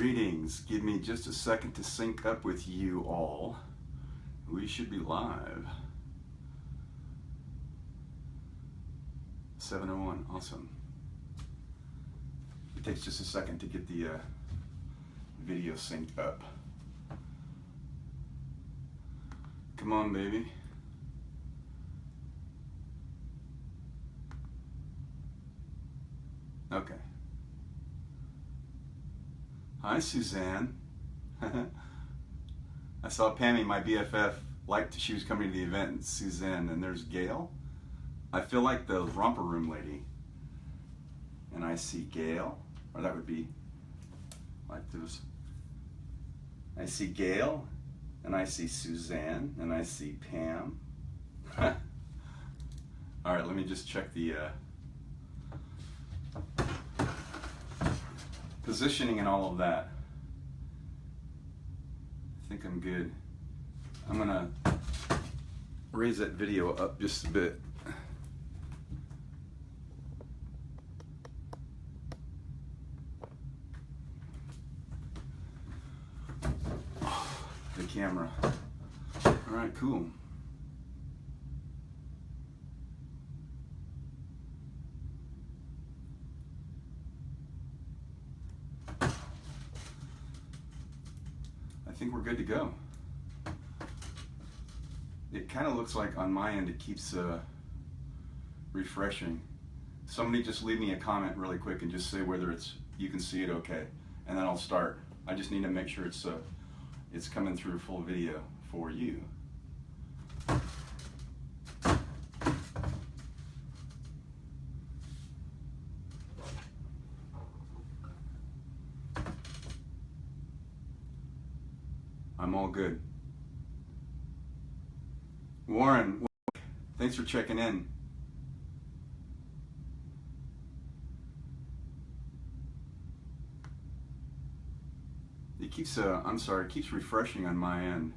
Greetings. Give me just a second to sync up with you all. We should be live. 7:01. Awesome. It takes just a second to get the video synced up. Come on, baby. Okay. Hi, Suzanne. I saw Pammy, my BFF, she was coming to the event, and Suzanne, and there's Gail. I feel like the romper room lady. And I see Gail, or that would be like this. I see Gail, and I see Suzanne, and I see Pam. All right, let me just check the positioning and all of that. I think I'm good. I'm gonna raise that video up just a bit. The camera. All right, cool. I think we're good to go. It kind of looks like on my end it keeps refreshing. Somebody just leave me a comment really quick and just say whether you can see it okay, and then I'll start. I just need to make sure it's coming through full video for you. I'm all good. Warren, thanks for checking in. It keeps, I'm sorry, it keeps refreshing on my end.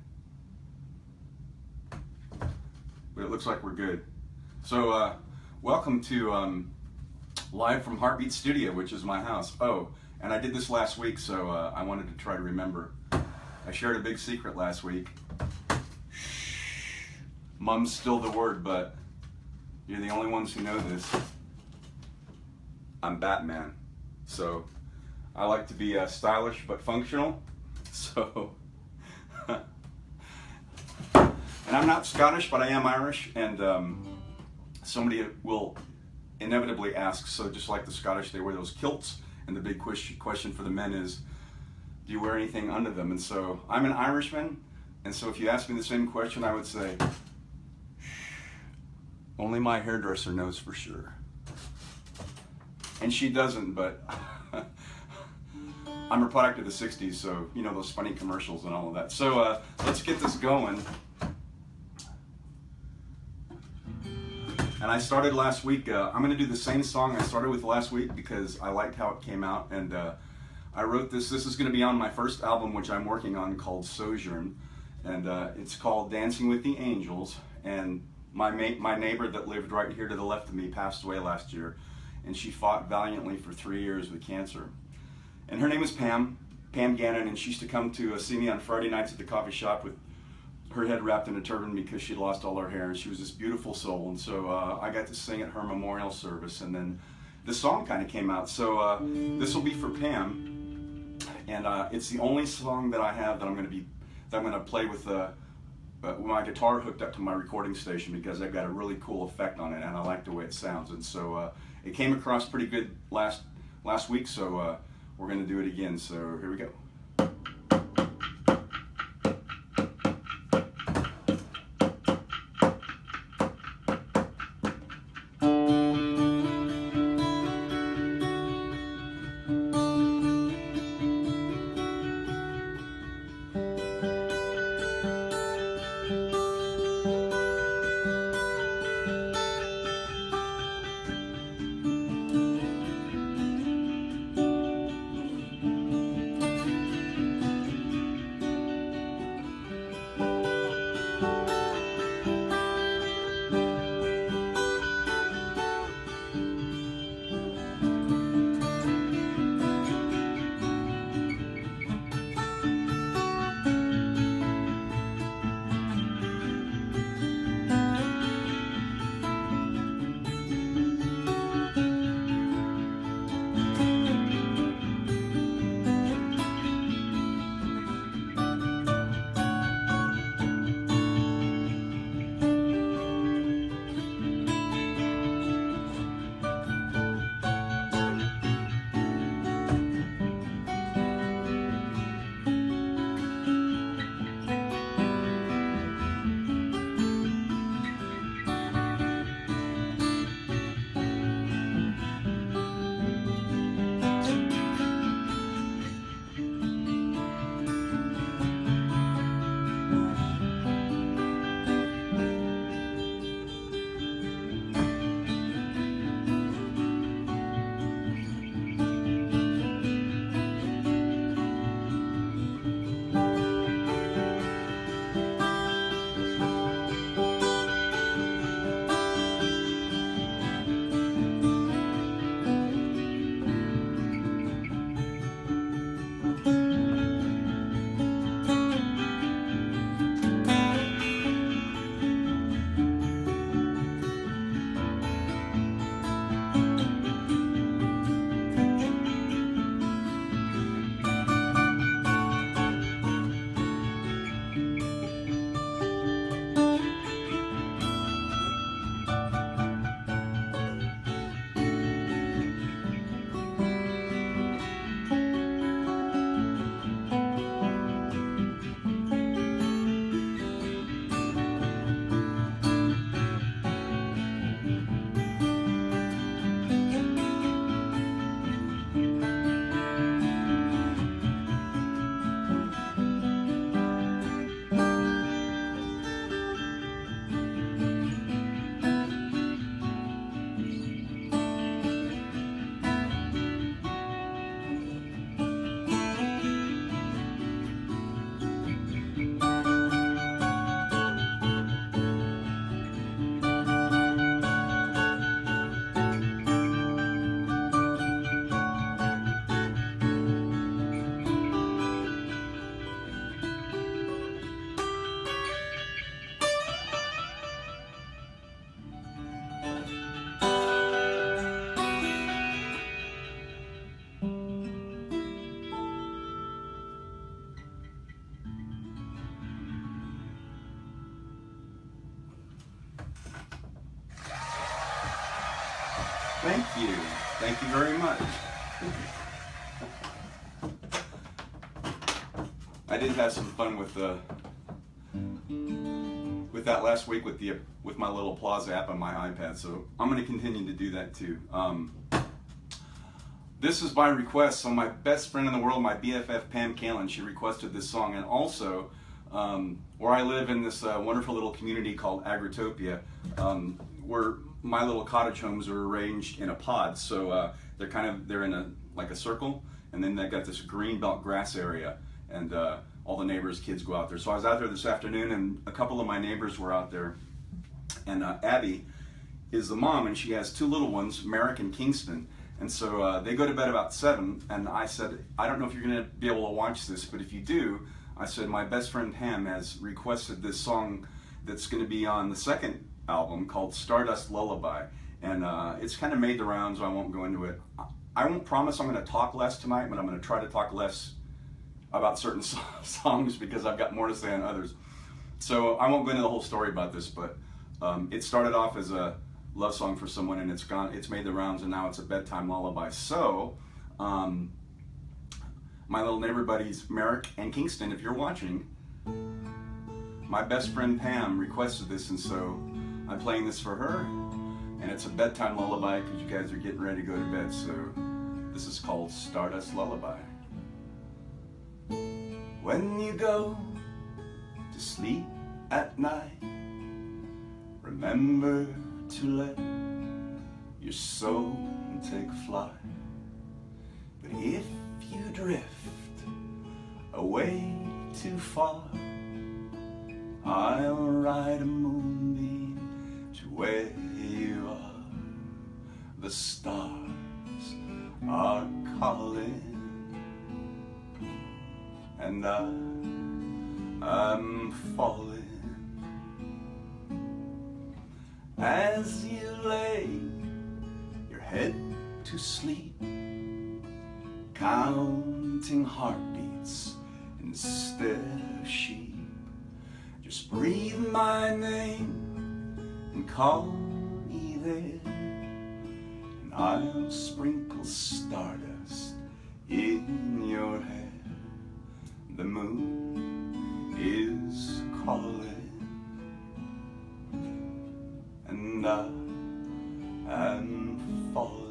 But it looks like we're good. So, welcome to Live from Heartbeat Studio, which is my house. Oh, and I did this last week, so I wanted to try to remember. I shared a big secret last week. Shh. Mum's still the word, but you're the only ones who know this. I'm Batman. So I like to be stylish but functional. So, and I'm not Scottish, but I am Irish. And somebody will inevitably ask, so just like the Scottish, they wear those kilts. And the big question for the men is, do you wear anything under them? And so I'm an Irishman, and so if you ask me the same question, I would say, only my hairdresser knows for sure. And she doesn't, but I'm a product of the 60s, so you know those funny commercials and all of that. So let's get this going. And I started last week, I'm gonna do the same song I started with last week because I liked how it came out, and I wrote this is going to be on my first album, which I'm working on, called Sojourn, and it's called Dancing with the Angels. And my neighbor that lived right here to the left of me passed away last year, and she fought valiantly for 3 years with cancer. And her name is Pam Gannon, and she used to come to see me on Friday nights at the coffee shop with her head wrapped in a turban because she'd lost all her hair, and she was this beautiful soul. And so I got to sing at her memorial service, and then the song kind of came out. So this will be for Pam. And it's the only song that I have that I'm going to play with my guitar hooked up to my recording station because I've got a really cool effect on it, and I like the way it sounds. And so it came across pretty good last week, so we're going to do it again. So here we go. Thank you. Thank you very much. I did have some fun with that last week with my little applause app on my iPad, so I'm going to continue to do that too. This is by request. So my best friend in the world, my BFF Pam Kalin, she requested this song, and also where I live in this wonderful little community called Agritopia, where my little cottage homes are arranged in a pod. So they're in like a circle, and then they got this green belt grass area, and all the neighbors' kids go out there. So I was out there this afternoon, and a couple of my neighbors were out there, and Abby is the mom, and she has two little ones, Merrick and Kingston. And so they go to bed about 7, and I said, I don't know if you're going to be able to watch this, but if you do, I said, my best friend Pam has requested this song that's going to be on the second album called Stardust Lullaby. And it's kind of made the rounds, so I won't go into it. I won't promise I'm going to talk less tonight, but I'm going to try to talk less about certain songs because I've got more to say on others. So I won't go into the whole story about this, but it started off as a love song for someone, and it's made the rounds, and now it's a bedtime lullaby. So my little neighbor buddies Merrick and Kingston, if you're watching, my best friend Pam requested this, and so I'm playing this for her, and it's a bedtime lullaby because you guys are getting ready to go to bed. So this is called Stardust Lullaby. When you go to sleep at night, remember to let your soul take flight. But if you drift away too far, I'll ride a moonbeam to where you are. The stars are calling, and I'm falling. As you lay your head to sleep, counting heartbeats instead of sheep, just breathe my name and call me there, and I'll sprinkle stardust in your hair. The moon is calling, and I'm falling.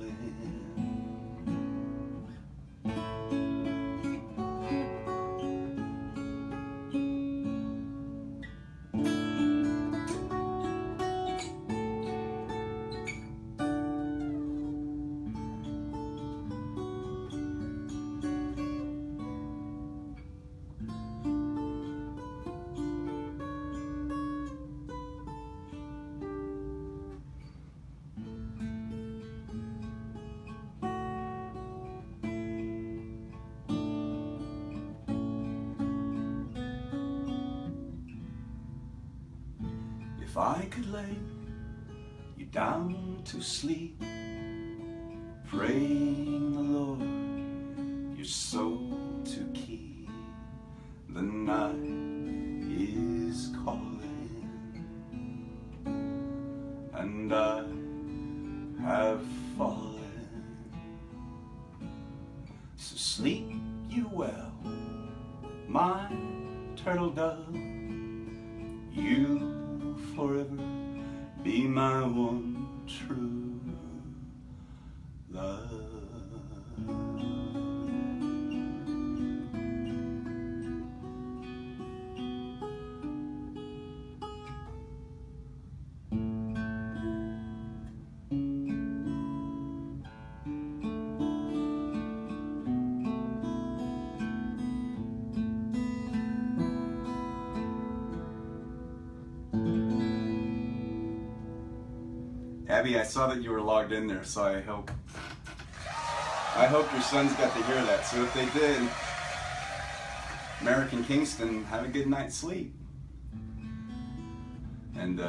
If I could lay you down to sleep, praying the Lord your soul to keep, the night is calling, and I have fallen. So sleep you well, my turtle dove, you forever be my one true love. Abby, I saw that you were logged in there, so I hope your sons got to hear that. So if they did, Merrick and Kingston, have a good night's sleep. And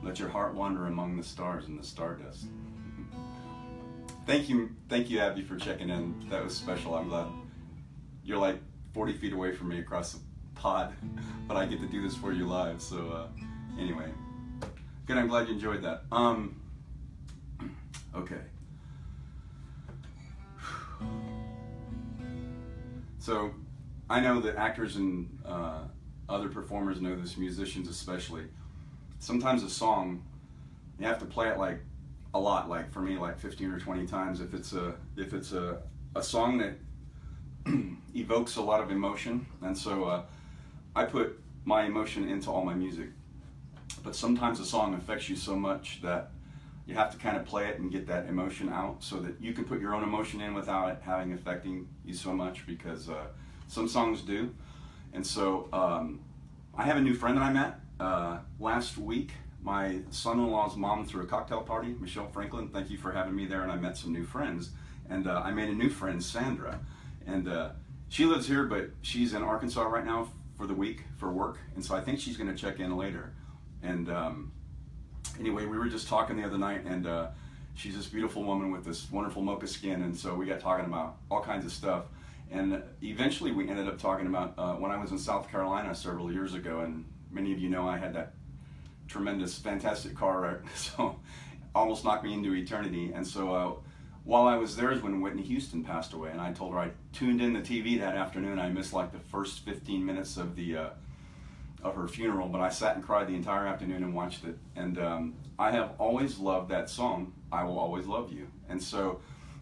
let your heart wander among the stars and the stardust. Thank you, Abby, for checking in. That was special. I'm glad you're like 40 feet away from me across the pod, but I get to do this for you live. So anyway. Good, I'm glad you enjoyed that. Okay. So I know that actors and other performers know this, musicians especially. Sometimes a song, you have to play it like a lot, like for me, like 15 or 20 times if it's a song that evokes a lot of emotion. And so I put my emotion into all my music. But sometimes a song affects you so much that you have to kind of play it and get that emotion out so that you can put your own emotion in without it having affecting you so much, because some songs do. And so I have a new friend that I met last week. My son-in-law's mom threw a cocktail party, Michelle Franklin. Thank you for having me there, and I met some new friends. And I made a new friend, Sandra. And she lives here, but she's in Arkansas right now for the week for work. And so I think she's going to check in later. And anyway, we were just talking the other night, and she's this beautiful woman with this wonderful mocha skin. And so we got talking about all kinds of stuff. And eventually we ended up talking about when I was in South Carolina several years ago, and many of you know I had that tremendous, fantastic car wreck, so almost knocked me into eternity. And so while I was there is when Whitney Houston passed away, and I told her I tuned in the TV that afternoon. I missed like the first 15 minutes of her funeral, but I sat and cried the entire afternoon and watched it. And I have always loved that song, I Will Always Love You. And so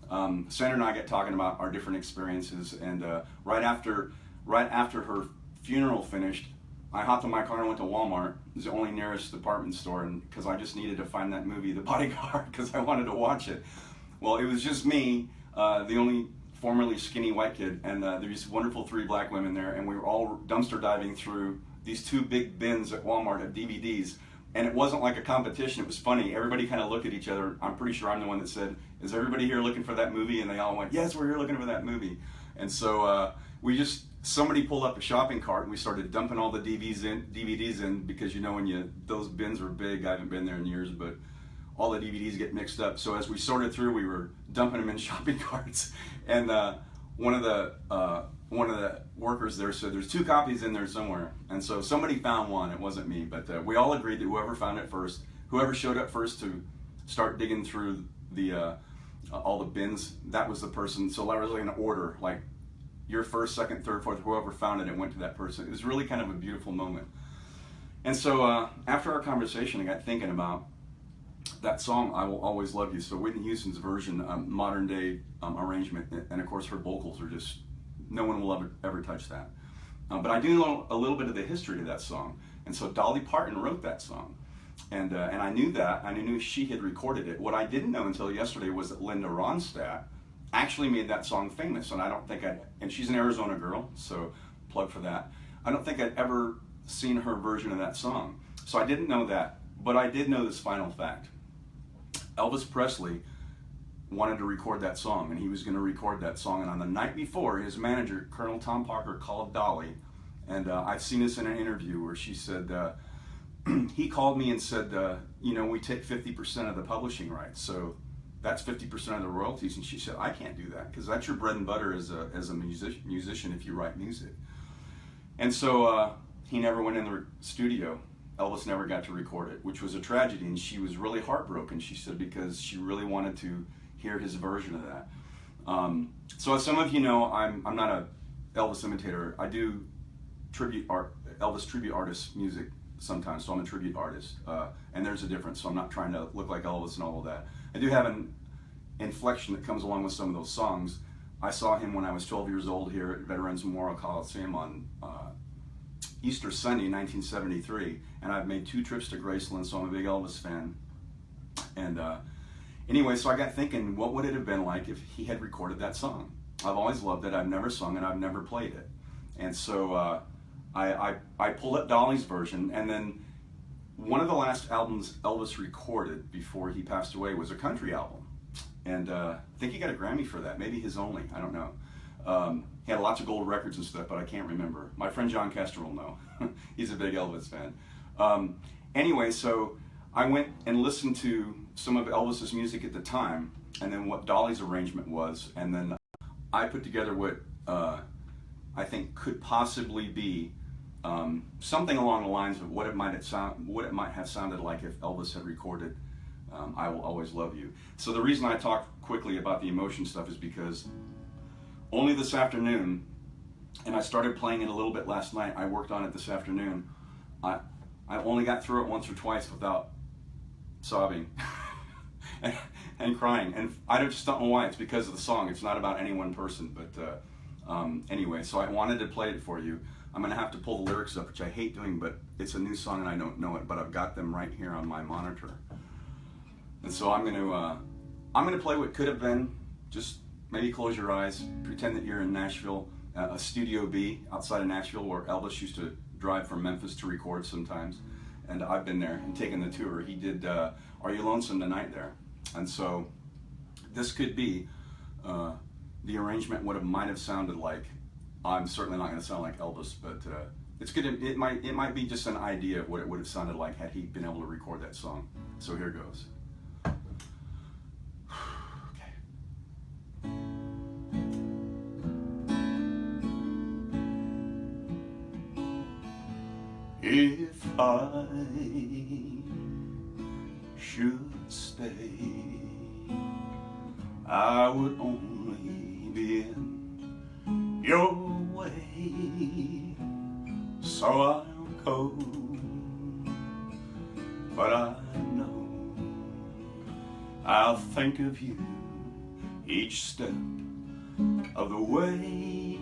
Sandra and I get talking about our different experiences, and right after her funeral finished, I hopped in my car and went to Walmart. It was the only nearest department store, and because I just needed to find that movie, The Bodyguard, because I wanted to watch it. Well, it was just me, the only formerly skinny white kid, and there were these wonderful 3 black women there, and we were all dumpster diving through these 2 big bins at Walmart of DVDs. And it wasn't like a competition, it was funny. Everybody kind of looked at each other. I'm pretty sure I'm the one that said, "Is everybody here looking for that movie?" And they all went, "Yes, we're here looking for that movie." And so somebody pulled up a shopping cart, and we started dumping all the DVDs in, because you know when those bins are big, I haven't been there in years, but all the DVDs get mixed up. So as we sorted through, we were dumping them in shopping carts. And one of the workers there said, "There's 2 copies in there somewhere." And so somebody found one. It wasn't me, but we all agreed that whoever found it first, whoever showed up first to start digging through all the bins, that was the person. So that was like an order, like your first, second, third, fourth, whoever found it, it went to that person. It was really kind of a beautiful moment. And so after our conversation, I got thinking about that song, I Will Always Love You. So Whitney Houston's version, modern day arrangement, and of course her vocals are just, no one will ever touch that. But I do know a little bit of the history to that song. And so Dolly Parton wrote that song. And I knew that, I knew she had recorded it. What I didn't know until yesterday was that Linda Ronstadt actually made that song famous. And I don't think and she's an Arizona girl, so plug for that. I don't think I'd ever seen her version of that song. So I didn't know that, but I did know this final fact. Elvis Presley wanted to record that song, and he was going to record that song. And on the night before, his manager, Colonel Tom Parker, called Dolly, and I've seen this in an interview where she said, he called me and said, we take 50% of the publishing rights, so that's 50% of the royalties. And she said, "I can't do that, because that's your bread and butter as a musician if you write music." And so he never went in the studio. Elvis never got to record it, which was a tragedy, and she was really heartbroken, she said, because she really wanted to hear his version of that. So as some of you know, I'm not a Elvis imitator. I do Elvis tribute artist music sometimes, so I'm a tribute artist, and there's a difference, so I'm not trying to look like Elvis and all of that. I do have an inflection that comes along with some of those songs. I saw him when I was 12 years old here at Veterans Memorial Coliseum on Easter Sunday, 1973, and I've made 2 trips to Graceland, so I'm a big Elvis fan. And anyway, so I got thinking, what would it have been like if he had recorded that song? I've always loved it. I've never sung it. I've never played it. And so I pulled up Dolly's version, and then one of the last albums Elvis recorded before he passed away was a country album. And I think he got a Grammy for that, maybe his only, I don't know. He had lots of gold records and stuff, but I can't remember. My friend John Castor will know. He's a big Elvis fan. Anyway, so I went and listened to some of Elvis's music at the time, and then what Dolly's arrangement was, and then I put together what I think could possibly be something along the lines of what it might have sounded like if Elvis had recorded I Will Always Love You. So the reason I talk quickly about the emotion stuff is because only this afternoon, and I started playing it a little bit last night, I worked on it this afternoon, I only got through it once or twice without sobbing and crying. And I just don't know why. It's because of the song. It's not about any one person. But anyway, so I wanted to play it for you. I'm going to have to pull the lyrics up, which I hate doing, but it's a new song and I don't know it, but I've got them right here on my monitor. And so I'm going to play what could have been. Just maybe close your eyes, pretend that you're in Nashville, a Studio B outside of Nashville, where Elvis used to drive from Memphis to record sometimes. And I've been there and taken the tour. He did Are You Lonesome Tonight there. And so this could be the arrangement might have sounded like. I'm certainly not going to sound like Elvis, but it's good. It might be just an idea of what it would have sounded like had he been able to record that song. So here goes. If I should stay, I would only be in your way, so I'll go. But I know I'll think of you each step of the way.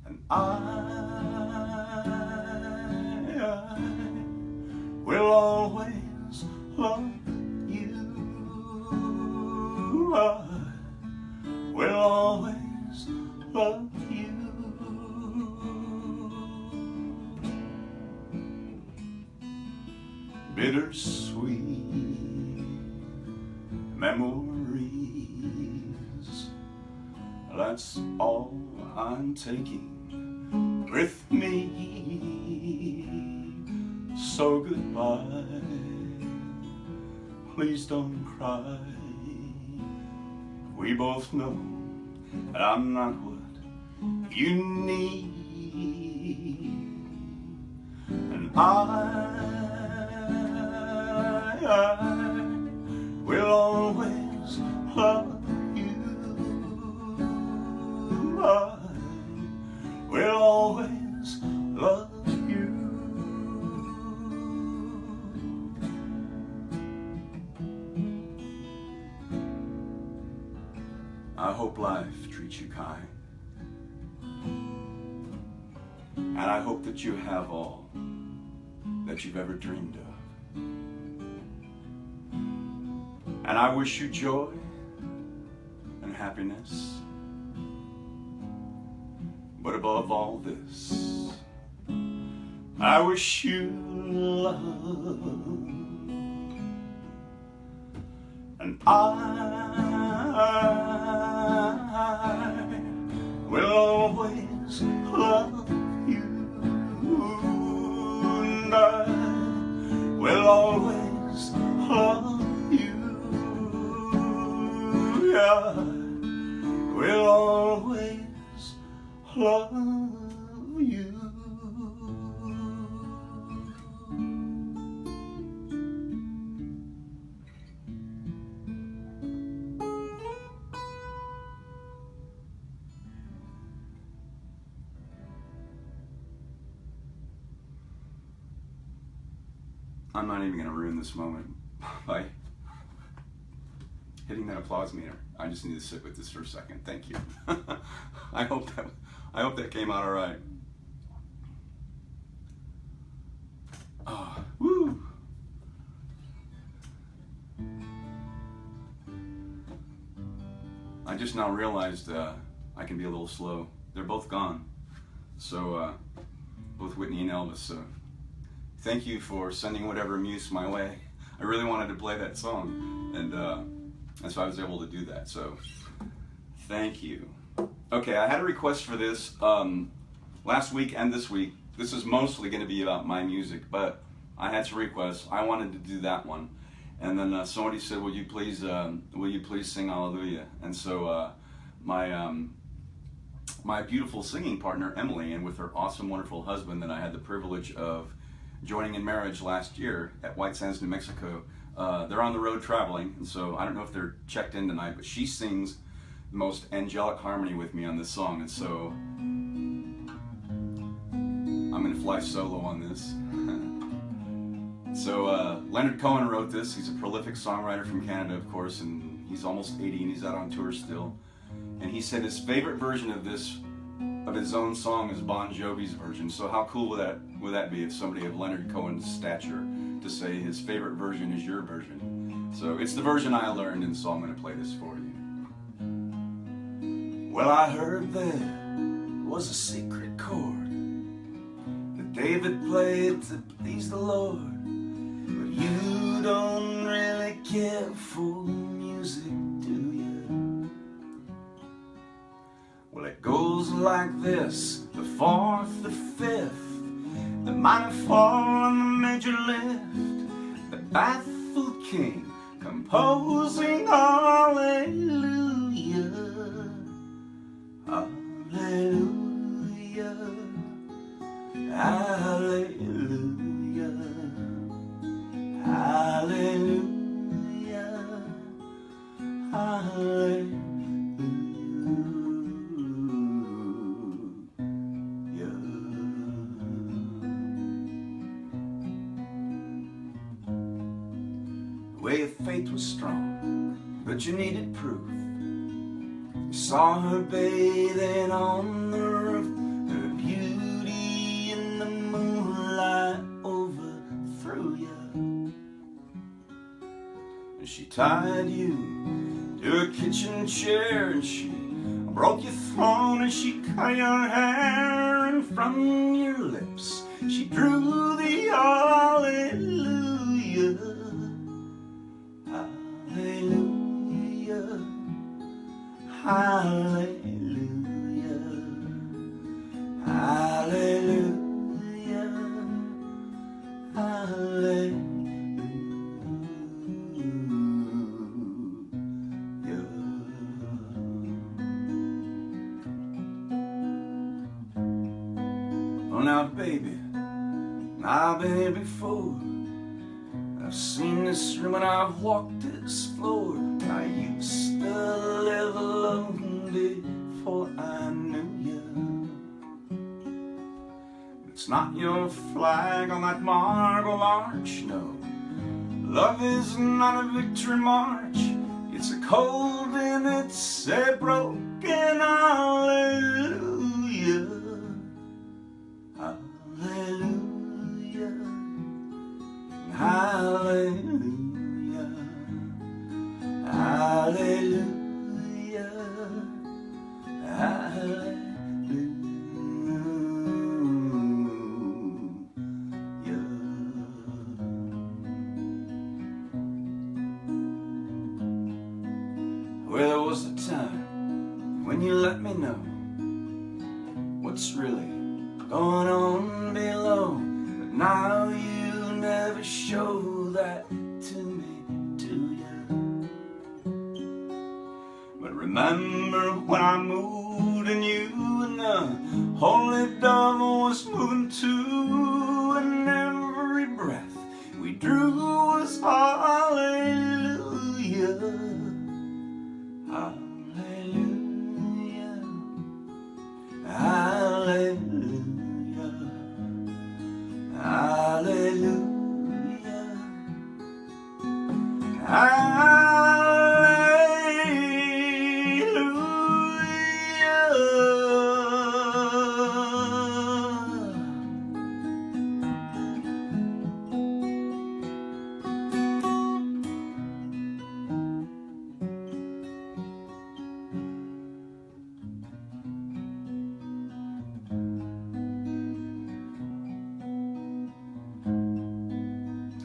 And I will always love you. I will always love you. Bittersweet memories, that's all I'm taking with me. So goodbye, please don't cry. We both know that I'm not what you need, and I will always love you. I will always love you. I hope life treats you kind, and I hope that you have all that you've ever dreamed of. And I wish you joy and happiness, but above all this, I wish you love. And I will always love you, and I will always love you. Yeah, will always love you. I'm not even going to ruin this moment by hitting that applause meter. I just need to sit with this for a second. Thank you. I hope that came out all right. Oh, woo. I just now realized I can be a little slow. They're both gone. So both Whitney and Elvis. So thank you for sending whatever muse my way. I really wanted to play that song, and so I was able to do that. So thank you. Okay, I had a request for this last week and this week. This is mostly going to be about my music, but I had some requests. I wanted to do that one, and then somebody said, "Will you please sing Hallelujah?" And so my beautiful singing partner Emily, and with her awesome, wonderful husband that I had the privilege of joining in marriage last year at White Sands, New Mexico. They're on the road traveling, and so I don't know if they're checked in tonight, but she sings the most angelic harmony with me on this song, and so I'm going to fly solo on this. So Leonard Cohen wrote this. He's a prolific songwriter from Canada, of course, and he's almost 80 and he's out on tour still. And he said his favorite version of this, of his own song, is Bon Jovi's version. So how cool would that be if somebody of Leonard Cohen's stature to say his favorite version is your version? So it's the version I learned, and so I'm going to play this for you. Well, I heard there was a secret chord that David played to please the Lord, but you don't really care for music, do you? Well, it goes like this: the fourth, the fifth, the minor fall and the major lift, the baffled king composing hallelujah, hallelujah, hallelujah, hallelujah, hallelujah. Way of faith was strong, but you needed proof. You saw her bathing on the roof, her beauty in the moonlight overthrew you. And she tied you to a kitchen chair, and she broke your throne, and she cut your hair, and from your lips she drew the hallelujah, hallelujah, hallelujah, hallelujah, hallelujah. Oh, now, baby, I've been here before. I've seen this room and I've walked this floor. I used to live alone before I knew you. It's not your flag on that marble arch, no. Love is not a victory march. It's a cold and it's a broken hallelujah, hallelujah, hallelujah, hallelujah, hallelujah. Well, there was a time when you let me know what's really going on below, but now you never show that to me, do you? But remember when I moved and you and the holy dove was moving too, and every breath we drew was hallelujah, hallelujah, hallelujah, hallelujah,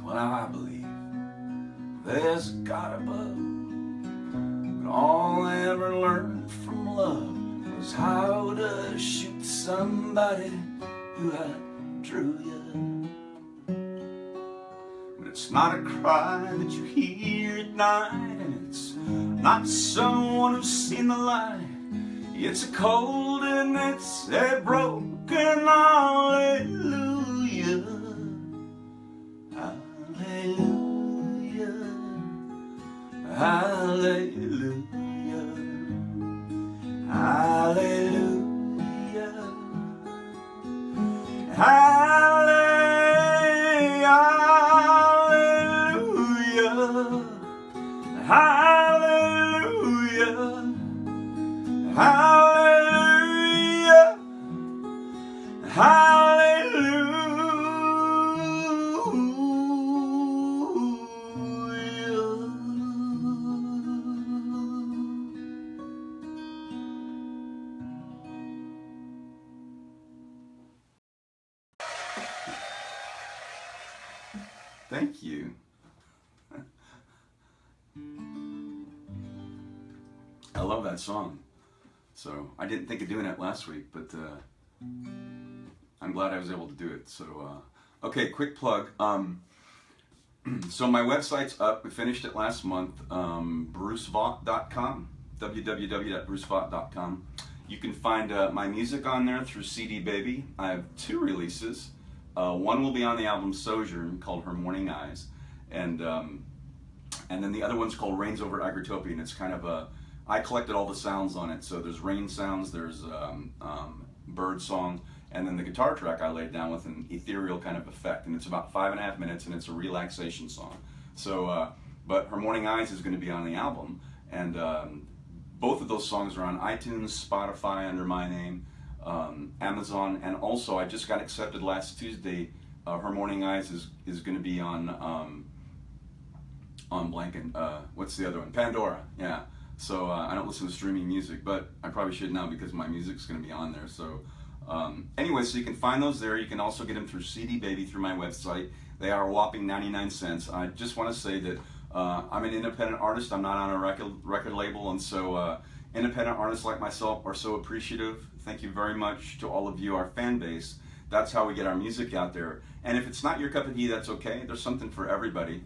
Well, I believe there's a God above, but all I ever learned from love was how to shoot somebody who outdrew you. But it's not a cry that you hear at night, and it's not someone who's seen the light. It's a cold and it's a broken hallelujah, Thank you. I love that song. So I didn't think of doing it last week, but I'm glad I was able to do it. So, okay, quick plug. So my website's up. We finished it last month. BruceVaught.com. www.brucevaught.com. You can find my music on there through CD Baby. I have 2 releases. One will be on the album Sojourn called Her Morning Eyes, and then the other one's called Rains Over Agrotopia, and it's kind of a, I collected all the sounds on it. So there's rain sounds, there's bird song, and then the guitar track I laid down with an ethereal kind of effect, and it's about 5.5 minutes, and it's a relaxation song. So, but Her Morning Eyes is going to be on the album, and both of those songs are on iTunes, Spotify under my name, Amazon, and also I just got accepted last Tuesday. Her Morning Eyes is going to be on blanking. What's the other one? Pandora. Yeah. So I don't listen to streaming music, but I probably should now because my music's going to be on there. So anyway, so you can find those there. You can also get them through CD Baby through my website. They are a whopping 99 cents. I just want to say that I'm an independent artist. I'm not on a record label, and so independent artists like myself are so appreciative. Thank you very much to all of you, our fan base. That's how we get our music out there. And if it's not your cup of tea, that's okay. There's something for everybody.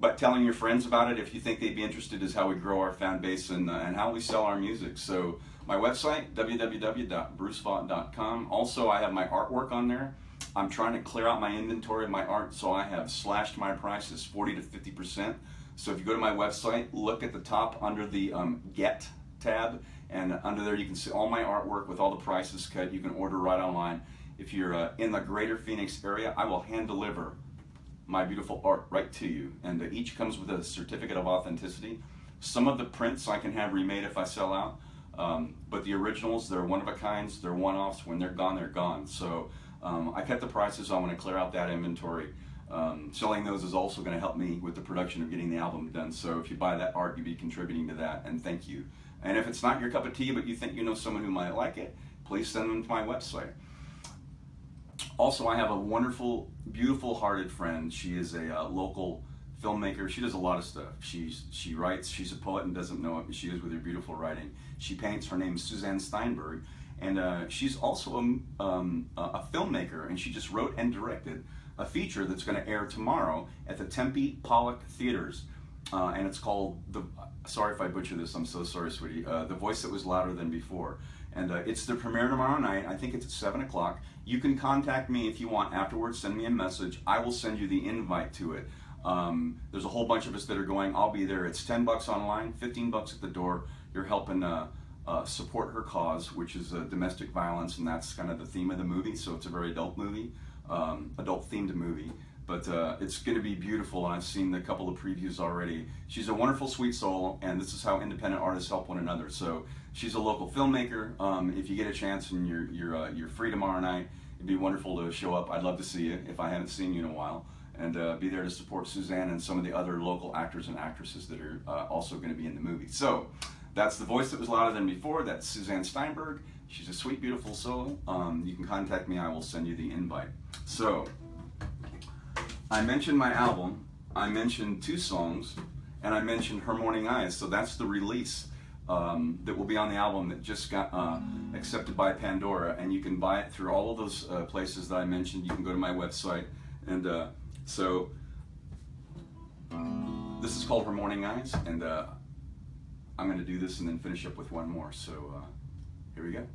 But telling your friends about it, if you think they'd be interested, is how we grow our fan base and how we sell our music. So my website, www.brucevaught.com. Also, I have my artwork on there. I'm trying to clear out my inventory of my art, so I have slashed my prices 40 to 50%. So if you go to my website, look at the top under the Get tab, and under there you can see all my artwork with all the prices cut. You can order right online. If you're in the greater Phoenix area, I will hand deliver my beautiful art right to you, and each comes with a certificate of authenticity. Some of the prints I can have remade if I sell out, but the originals, they're one of a kinds, they're one-offs. When they're gone, they're gone. So I kept the prices. I want to clear out that inventory. Selling those is also going to help me with the production of getting the album done. So if you buy that art, you'll be contributing to that, and thank you. And if it's not your cup of tea, but you think you know someone who might like it, please send them to my website. Also, I have a wonderful, beautiful-hearted friend. She is a local filmmaker. She does a lot of stuff. She writes. She's a poet and doesn't know it, but she is with her beautiful writing. She paints. Her name is Suzanne Steinberg, and she's also a filmmaker, and she just wrote and directed a feature that's going to air tomorrow at the Tempe Pollock Theaters, and it's called sorry if I butcher this, I'm so sorry, sweetie, The Voice That Was Louder Than Before. And it's the premiere tomorrow night. I think it's at 7 o'clock. You can contact me if you want afterwards. Send me a message. I will send you the invite to it. There's a whole bunch of us that are going. I'll be there. It's $10 online, $15 at the door. You're helping support her cause, which is domestic violence, and that's kind of the theme of the movie. So it's a very adult movie, adult-themed movie. But it's going to be beautiful, and I've seen a couple of previews already. She's a wonderful, sweet soul, and this is how independent artists help one another. So she's a local filmmaker. If you get a chance and you're free tomorrow night, it'd be wonderful to show up. I'd love to see you if I haven't seen you in a while, and be there to support Suzanne and some of the other local actors and actresses that are also going to be in the movie. So that's The Voice That Was Louder Than Before. That's Suzanne Steinberg. She's a sweet, beautiful soul. You can contact me. I will send you the invite. So I mentioned my album, I mentioned 2 songs, and I mentioned Her Morning Eyes. So that's the release that will be on the album that just got accepted by Pandora, and you can buy it through all of those places that I mentioned. You can go to my website, and so this is called Her Morning Eyes, and I'm going to do this and then finish up with one more. So here we go.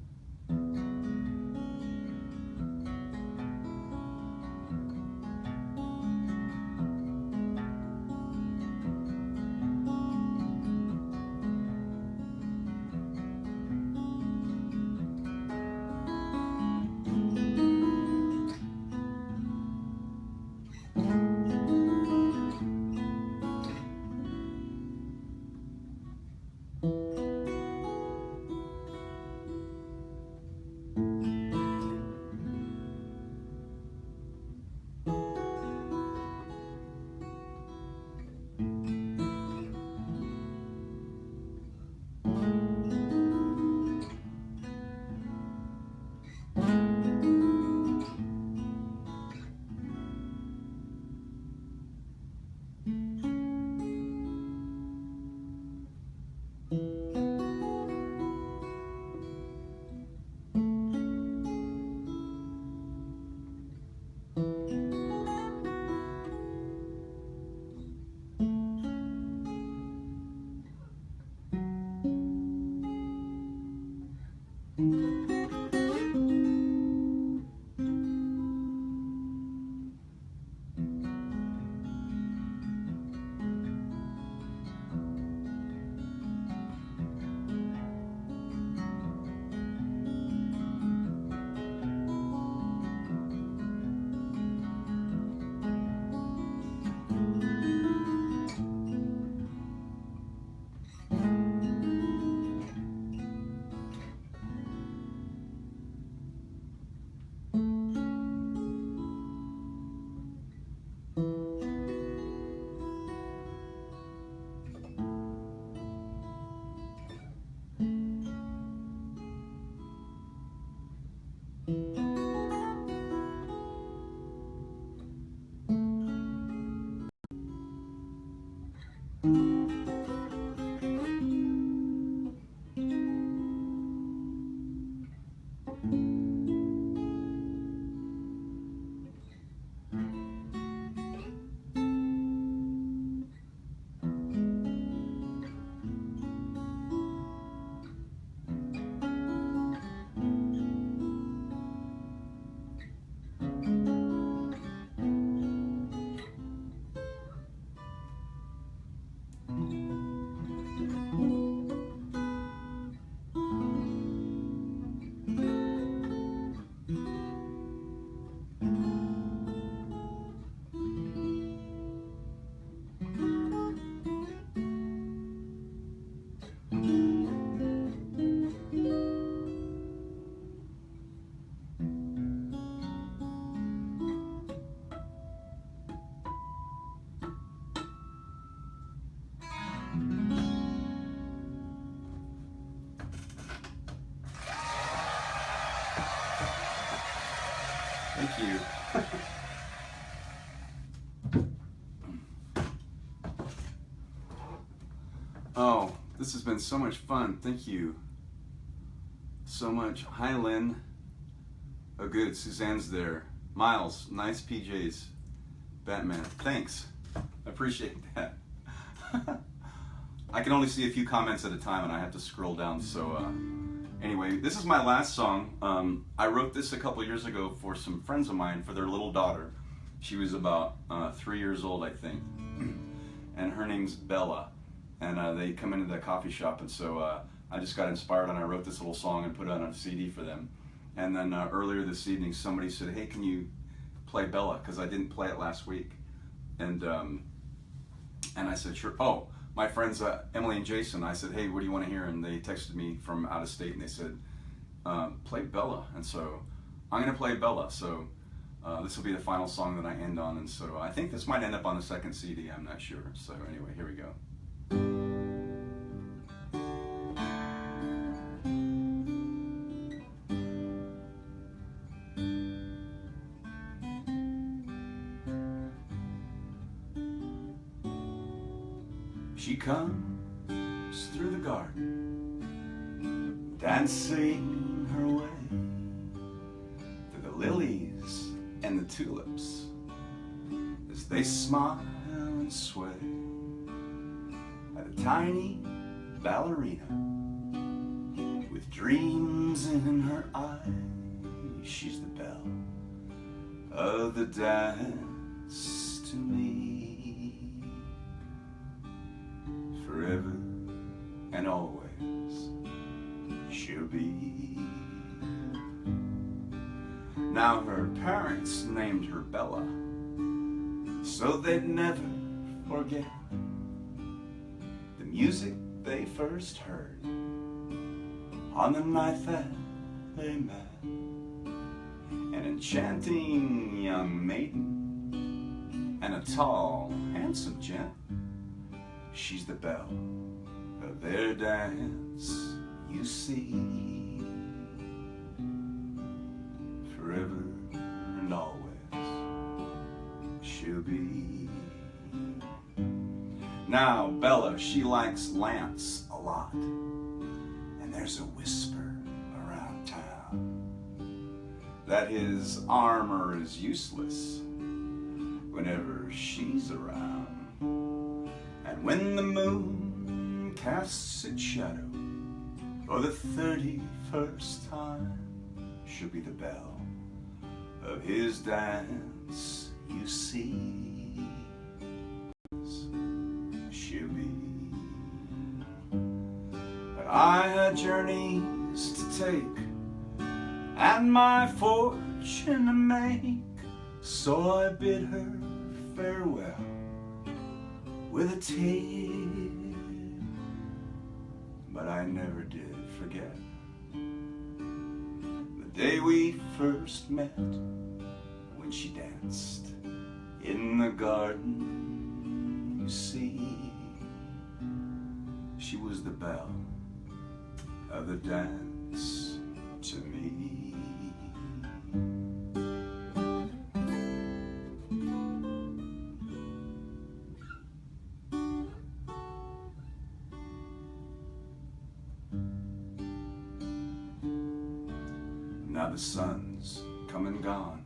Thank you. Oh, this has been so much fun. Thank you so much. Hi, Lynn. Oh, good. Suzanne's there. Miles, nice PJs. Batman, thanks. I appreciate that. I can only see a few comments at a time and I have to scroll down, so anyway, this is my last song. I wrote this a couple years ago for some friends of mine for their little daughter. She was about 3 years old, I think, and her name's Bella. And they come into the coffee shop, and so I just got inspired and I wrote this little song and put it on a CD for them. And then earlier this evening, somebody said, "Hey, can you play Bella?" Because I didn't play it last week. And I said, "Sure." Oh, my friends Emily and Jason, I said, "Hey, what do you want to hear?" And they texted me from out of state and they said, "Play Bella." And so I'm going to play Bella. So this will be the final song that I end on. And so I think this might end up on the second CD. I'm not sure. So anyway, here we go. She comes through the garden, dancing her way through the lilies and the tulips as they smile and sway. At a tiny ballerina with dreams in her eyes, she's the belle of the dance to me. Forever and always she'll be. Now her parents named her Bella so they'd never forget the music they first heard on the night that they met. An enchanting young maiden and a tall, handsome gent. She's the belle of their dance, you see. Forever and always she'll be. Now Bella, she likes Lance a lot, and there's a whisper around town that his armor is useless whenever she's around. And when the moon casts its shadow for the 31st time, she'll be the belle of his dance, you see. She'll be. But I had journeys to take and my fortune to make, so I bid her farewell with a tear. But I never did forget the day we first met, when she danced in the garden, you see. She was the belle of the dance to me. Now the sun's come and gone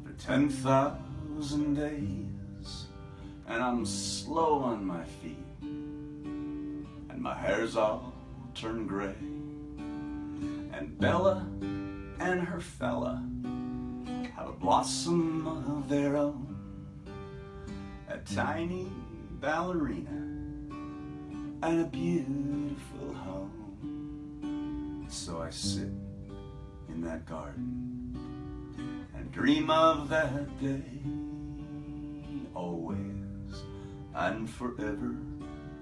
for 10,000 days, and I'm slow on my feet, and my hair's all turned gray. And Bella and her fella have a blossom of their own, a tiny ballerina and a beautiful home. So I sit in that garden dream of that day, always and forever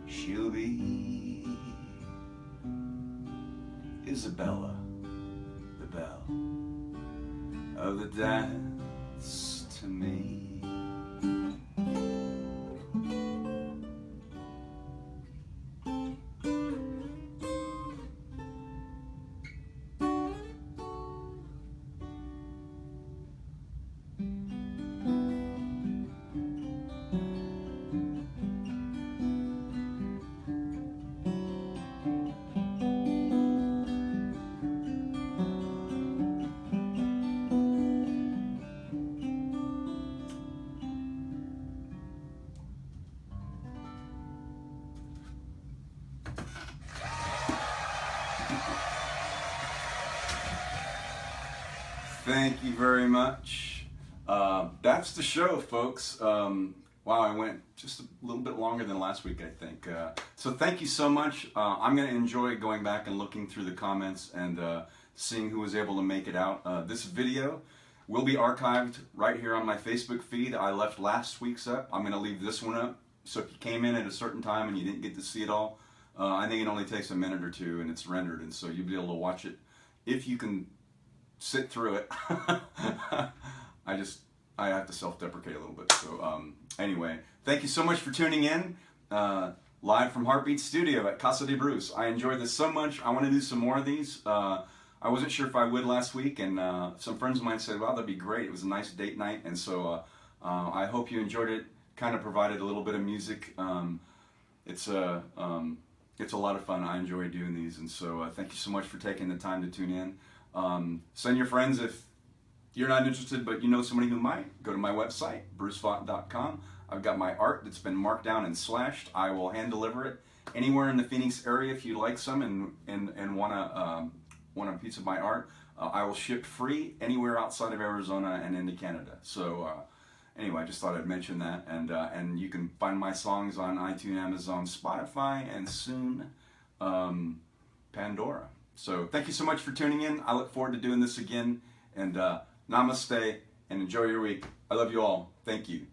she'll be Isabella, the belle of the dance to me. Thank you very much. That's the show, folks. Wow, I went just a little bit longer than last week, I think. So thank you so much. I'm going to enjoy going back and looking through the comments and seeing who was able to make it out. This video will be archived right here on my Facebook feed. I left last week's up. I'm going to leave this one up. So if you came in at a certain time and you didn't get to see it all, I think it only takes a minute or two and it's rendered, and so you'll be able to watch it if you can sit through it. I have to self-deprecate a little bit. So anyway, thank you so much for tuning in. Live from Heartbeat Studio at Casa de Bruce. I enjoyed this so much. I want to do some more of these. I wasn't sure if I would last week, and some friends of mine said, wow, that'd be great. It was a nice date night, and so I hope you enjoyed it. Kind of provided a little bit of music. It's a lot of fun. I enjoy doing these, and so thank you so much for taking the time to tune in. Send your friends if you're not interested, but you know somebody who might. Go to my website, brucevaught.com. I've got my art that's been marked down and slashed. I will hand deliver it anywhere in the Phoenix area if you'd like some and want a piece of my art. I will ship free anywhere outside of Arizona and into Canada. So anyway, I just thought I'd mention that. And you can find my songs on iTunes, Amazon, Spotify, and soon Pandora. So thank you so much for tuning in. I look forward to doing this again. And namaste and enjoy your week. I love you all. Thank you.